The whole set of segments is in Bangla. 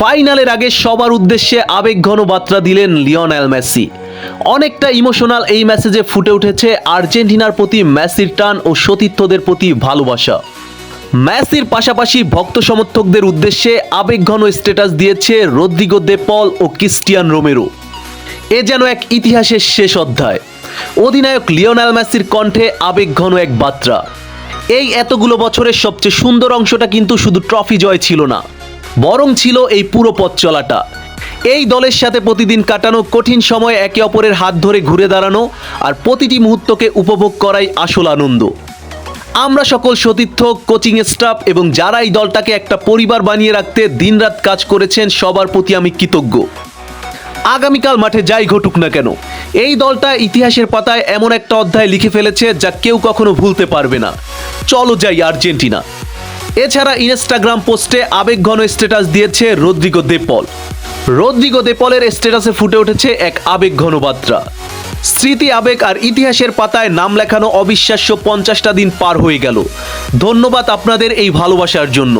ফাইনালের আগে সবার উদ্দেশ্যে আবেগঘন বার্তা দিলেন লিওনেল মেসি। অনেকটা ইমোশনাল এই মেসেজে ফুটে উঠেছে আর্জেন্টিনার প্রতি মেসির টান ও সতীর্থদের প্রতি ভালোবাসা। মেসির পাশাপাশি ভক্ত সমর্থকদের উদ্দেশ্যে আবেগঘন স্ট্যাটাস দিয়েছে রদ্রিগো দে পল ও ক্রিস্টিয়ান রোমেরো। এ যেন এক ইতিহাসের শেষ অধ্যায়। অধিনায়ক লিওনেল মেসির কণ্ঠে আবেগঘন এক বার্তা। এই এতগুলো বছরের সবচেয়ে সুন্দর অংশটা কিন্তু শুধু ট্রফি জয় ছিল না, বরং ছিল এই পুরো পথ চলাটা। এই দলের সাথে প্রতিদিন কাটানো, কঠিন সময়ে একে অপরের হাত ধরে ঘুরে দাঁড়ানো আর প্রতিটি মুহূর্তকে উপভোগ করাই আসল আনন্দ। আমরা সকল সতীর্থ, কোচিং স্টাফ এবং যারা এই দলটাকে একটা পরিবার বানিয়ে রাখতে দিনরাত কাজ করেছেন, সবার প্রতি আমি কৃতজ্ঞ। আগামীকাল মাঠে যাই ঘটুক না কেন, এই দলটা ইতিহাসের পাতায় এমন একটা অধ্যায় লিখে ফেলেছে যা কেউ কখনো ভুলতে পারবে না। চলো যাই আর্জেন্টিনা। এছাড়া ইনস্টাগ্রাম পোস্টে আবেগঘন স্ট্যাটাস দিয়েছে রদ্রিগো দে পল। রদ্রিগো দে পলের স্ট্যাটাসে ফুটে উঠেছে এক আবেগঘন বার্তা। স্মৃতি, আবেগ আর ইতিহাসের পাতায় নাম লেখানো অবিশ্বাস্য 50টা দিন পার হয়ে গেল। ধন্যবাদ আপনাদের এই ভালোবাসার জন্য।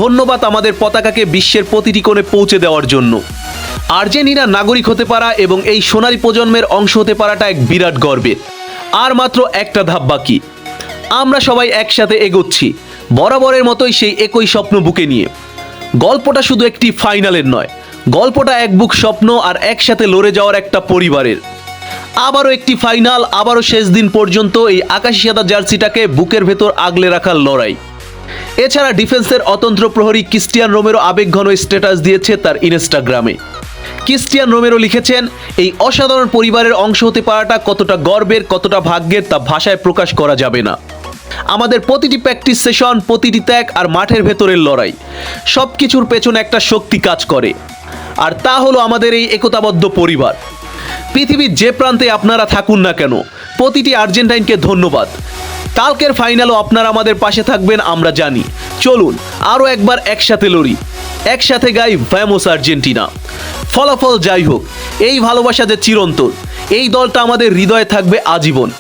ধন্যবাদ আমাদের পতাকাকে বিশ্বের প্রতিটি কোণে পৌঁছে দেওয়ার জন্য। আর্জেন্টিনার নাগরিক হতে পারা এবং এই সোনালী প্রজন্মের অংশ হতে পারাটা এক বিরাট গর্বের। আর মাত্র একটা ধাপ বাকি। আমরা সবাই একসাথে এগোচ্ছি, বরাবরের মতোই সেই একই স্বপ্ন বুকে নিয়ে। গল্পটা শুধু একটি ফাইনালের নয়, গল্পটা এক বুক স্বপ্ন আর একসাথে লড়ে যাওয়ার একটা পরিবারের। আবারও একটি ফাইনাল, আবারও শেষ দিন পর্যন্ত এই আকাশি সাদা জার্সিটাকে বুকের ভেতর আগলে রাখার লড়াই। এছাড়া ডিফেন্সের অতন্ত্র প্রহরী ক্রিস্টিয়ান রোমেরো আবেগঘন স্ট্যাটাস দিয়েছে তার ইনস্টাগ্রামে। ক্রিস্টিয়ান রোমেরো লিখেছেন, এই অসাধারণ পরিবারের অংশ হতে পারাটা কতটা গর্বের, কতটা ভাগ্যের তা ভাষায় প্রকাশ করা যাবে না। আমাদের প্রতিটি প্র্যাকটিস সেশন, প্রতিটি ত্যাগ আর মাঠের ভেতরের লড়াই, সব কিছুর পেছনে একটা শক্তি কাজ করে, আর তা হলো আমাদের এই একতাবদ্ধ পরিবার। পৃথিবীর যে প্রান্তে আপনারা থাকুন না কেন, প্রতিটি আর্জেন্টাইনকে ধন্যবাদ। কালকের ফাইনালও আপনারা আমাদের পাশে থাকবেন আমরা জানি। চলুন আরও একবার একসাথে লড়ি, একসাথে গাই ভ্যামোস আর্জেন্টিনা। ফলাফল যাই হোক, এই ভালোবাসা যে চিরন্তন, এই দলটা আমাদের হৃদয়ে থাকবে আজীবন।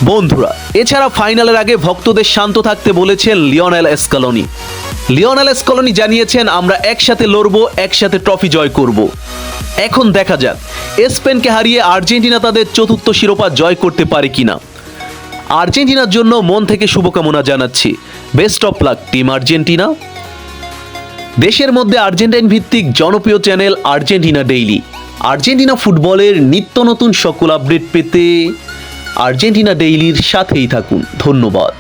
বন্ধুরা, এছাড়া ফাইনালের আগে ভক্তদের শান্ত থাকতে বলেছেন লিওনেল স্ক্যালোনি। লিওনেল স্ক্যালোনি জানিয়েছেন, আমরা একসাথে লড়বো, একসাথে ট্রফি জয় করব। এখন দেখা যাক স্পেনকে হারিয়ে আর্জেন্টিনা তাদের চতুর্থ শিরোপা জয় করতে পারে কিনা। আর্জেন্টিনার জন্য মন থেকে শুভকামনা জানাচ্ছি। Best of luck team Argentina. দেশের মধ্যে আর্জেন্টাইন ভিত্তিক জনপ্রিয় চ্যানেল আর্জেন্টিনা ডেইলি, আর্জেন্টিনা ফুটবলের নিত্য নতুন সকল আপডেট পেতে আর্জেন্টিনা ডেইলির সাথেই থাকুন। ধন্যবাদ।